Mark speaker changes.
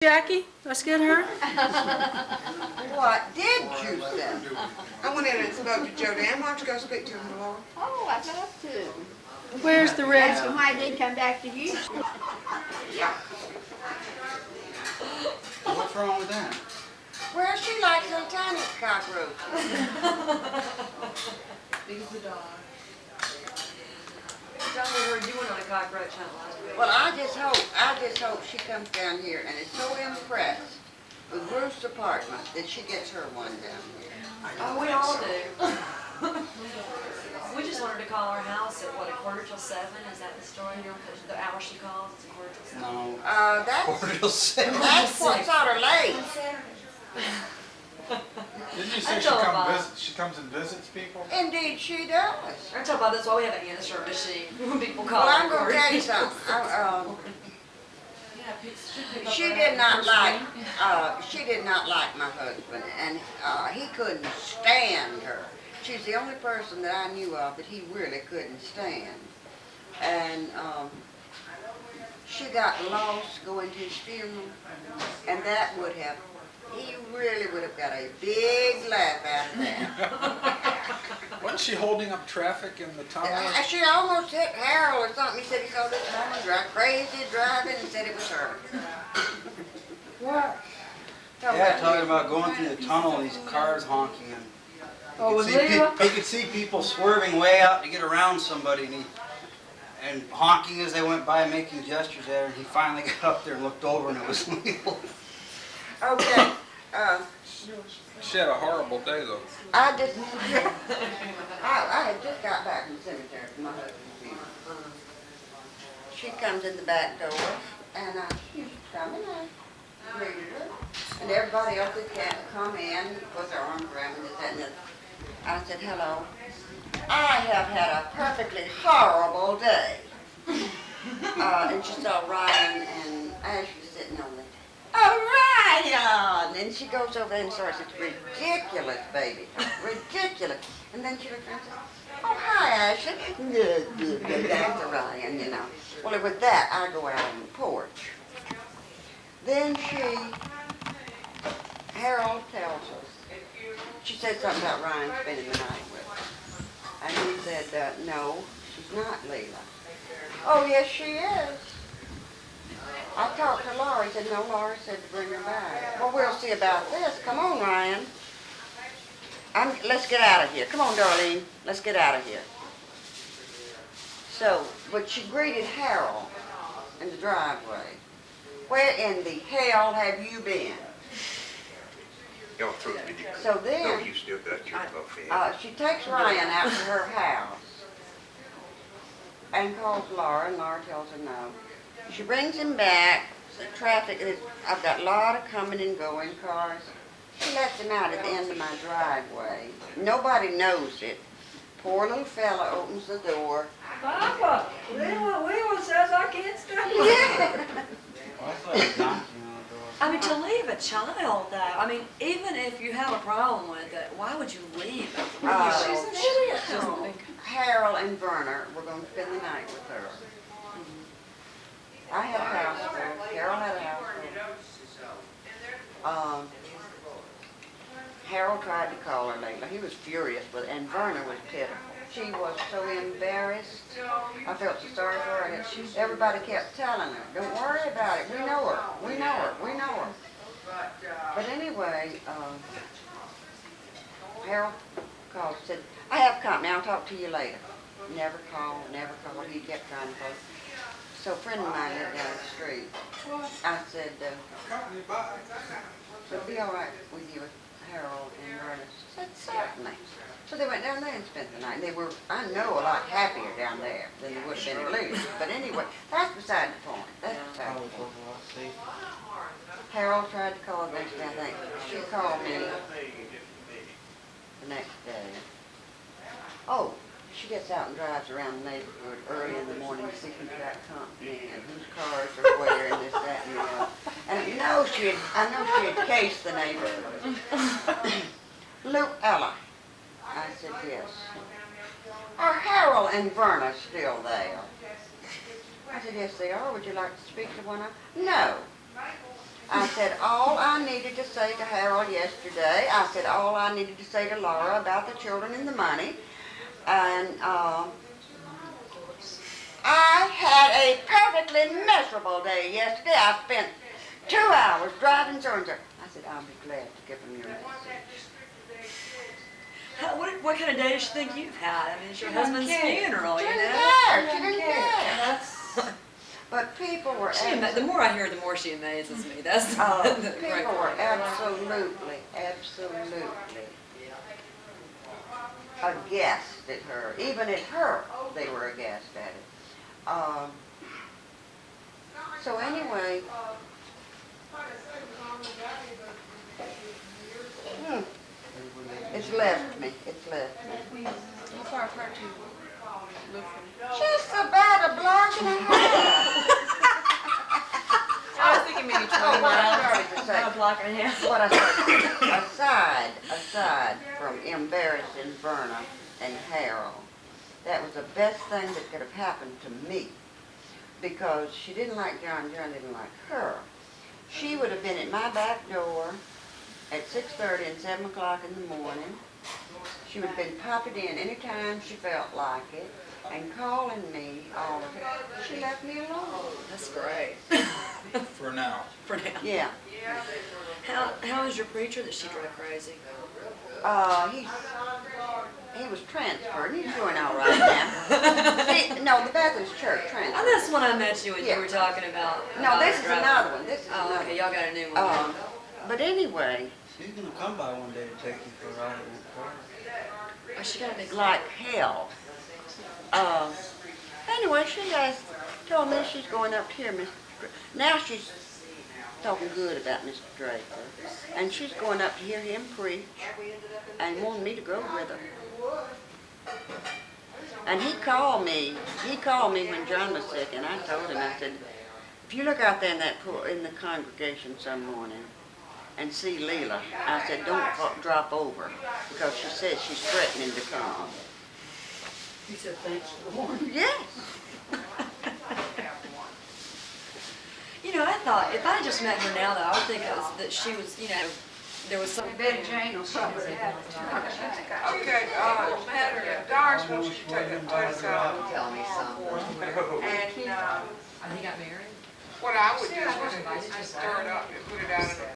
Speaker 1: Jackie, let's get her.
Speaker 2: What did you say? I went in and spoke to Joe Dan. Why don't you go speak to him, Laura?
Speaker 3: Oh, I'd love to.
Speaker 1: Where's the red?
Speaker 3: Ask him why he didn't come back to you.
Speaker 4: What's wrong with that?
Speaker 2: Well, she likes little tiny cockroaches.
Speaker 5: Because the dog. Tell me we were doing on a cockroach hunt last week.
Speaker 2: Well, I just hope she comes down here and is so impressed with Ruth's apartment that she gets her one down here.
Speaker 5: Oh, we all do. We just wanted to call our house at, what, 7:15? Is that the story? The hour she calls, it's 7:15?
Speaker 4: No.
Speaker 2: That's
Speaker 4: Quarter till 7.
Speaker 2: that's what's sort of late.
Speaker 6: Didn't you
Speaker 5: I
Speaker 6: say
Speaker 5: told Bob.
Speaker 6: she comes and visits people?
Speaker 2: Indeed, she does.
Speaker 5: I'm talking about that's why we have an answer machine when people call.
Speaker 2: Well, I'm going to tell you something. She did not like my husband, and he couldn't stand her. She's the only person that I knew of that he really couldn't stand. And she got lost going to his funeral, and he really would have got a big laugh out of that.
Speaker 6: Wasn't she holding up traffic in the tunnel?
Speaker 2: She almost hit Harold or something. He said he saw this woman crazy driving and said it was her. What?
Speaker 4: Yeah, talking about going through the tunnel and these cars honking. And
Speaker 5: Oh, was
Speaker 4: he could see people swerving way out to get around somebody and honking as they went by, making gestures at her. And he finally got up there and looked over, and it was Leela.
Speaker 2: Okay.
Speaker 6: She had a horrible day, though.
Speaker 2: I had just got back from the cemetery from my husband's funeral. She comes in the back door, and she's coming in. Greeted her. And everybody else that can't come in, put their arms around me, this, that, and this. I said, hello. I have had a perfectly horrible day. And she saw Ryan and Ashley sitting on the Ryan! And she goes over there and starts, it's ridiculous, baby. Ridiculous. And then she looks around and says, oh, hi, Ashley. Good. Back to Ryan, you know. Well, with that, I go out on the porch. Then Harold tells us, she said something about Ryan spending the night with her. And he said, no, she's not Leela. Oh, yes, she is. I talked to Laura. He said, no, Laura said to bring her back. Well, we'll see about this. Come on, Ryan. Let's get out of here. Come on, Darlene. Let's get out of here. So, but she greeted Harold in the driveway. Where in the hell have you been?
Speaker 7: Y'all through with you.
Speaker 2: So then,
Speaker 7: No, you still got your buffet.
Speaker 2: she takes Ryan out to her house and calls Laura, and Laura tells her no. She brings him back. The traffic is, I've got a lot of coming and going cars. She lets him out at the end of my driveway. Nobody knows it. Poor little fella opens the door.
Speaker 5: Papa, Leela says I can't stay.
Speaker 2: Yeah.
Speaker 4: Well, I thought he was knocking on the door.
Speaker 5: I mean, to leave a child, though, I mean, even if you have a problem with it, why would you leave it? She's an idiot.
Speaker 2: Harold and Werner were going to spend the night with her. I had a house full. Harold had a house full. Harold tried to call her Leila. He was furious with her, and Werner was pitiful. She was so embarrassed. I felt so sorry for her. And everybody kept telling her, don't worry about it. We know her. We know her. We know her. But anyway, Harold called and said, I have company. I'll talk to you later. Never called, never called. He kept trying to call. So a friend of mine lived down the street. I said, it'll be all right with you with Harold and Ernest. She said, certainly. So they went down there and spent the night. They were, I know, a lot happier down there than they would have been at Lee's. But anyway, that's beside the point. That's beside the point. Harold tried to call the next day, I think. She called me the next day. Oh, she gets out and drives around the neighborhood early in the morning to see who's got company and whose cars are where and this, that, and the other. And I know she had cased the neighborhood. Luke Ella. I said, yes. Are Harold and Verna still there? I said, yes, they are. Would you like to speak to one of them? No. I said, all I needed to say to Harold yesterday, I said, all I needed to say to Laura about the children and the money. And I had a perfectly miserable day yesterday. I spent 2 hours driving so and so. I said, I'll be glad to give them your message.
Speaker 5: What kind of day does she think you've had? I mean, it's your husband's funeral,
Speaker 2: She
Speaker 5: you
Speaker 2: didn't
Speaker 5: know?
Speaker 2: care. She didn't care. But people were
Speaker 5: The more I hear, the more she amazes me. That's the great
Speaker 2: people were
Speaker 5: part.
Speaker 2: absolutely aghast at her. Even at her, they were aghast at it. So anyway, it's left me. It's left me.
Speaker 1: How far apart do you live from?
Speaker 2: Just about a block and a half.
Speaker 1: I was thinking maybe 20
Speaker 2: Oh, what I
Speaker 1: miles.
Speaker 2: started to say.
Speaker 5: A block and a half.
Speaker 2: What I said, aside from embarrassing Verna and Harold, that was the best thing that could have happened to me. Because she didn't like John, John didn't like her. She would have been at my back door at 6:30 and 7 o'clock in the morning. She would have been popping in anytime she felt like it and calling me all the time. She left me alone.
Speaker 5: That's great.
Speaker 6: For now.
Speaker 5: For now.
Speaker 2: Yeah.
Speaker 5: How is your preacher that she drove crazy?
Speaker 2: He was transferred. He's doing all right now. No, the Baptist church
Speaker 5: Oh,
Speaker 2: transferred.
Speaker 5: that's when I met you when
Speaker 2: Yeah.
Speaker 5: you were talking about.
Speaker 2: No, this is
Speaker 5: driving.
Speaker 2: another one. This is
Speaker 5: Oh,
Speaker 2: another
Speaker 5: okay, y'all got a new one.
Speaker 2: one. But anyway,
Speaker 4: She's gonna come by one day to take you for a ride in that car.
Speaker 5: Oh, she got a big
Speaker 2: like hell. Anyway, she told me she's going up here, Mr. Now she's talking good about Mr. Draper. And she's going up to hear him preach and wanted me to go with her. And he called me when John was sick, and I told him, I said, if you look out there in the congregation some morning and see Leela, I said, don't drop over, because she says she's threatening to come.
Speaker 5: You said thanks to the Lord.
Speaker 2: Yes.
Speaker 5: You know, I thought if I just met her now, though, I would think that she was, you know, there was some.
Speaker 3: Betty Jane will probably have it.
Speaker 8: Okay, Doris wants you to take that place out.
Speaker 3: Tell me something.
Speaker 8: And,
Speaker 5: He got married.
Speaker 8: what I would do is stir it up and put it out in a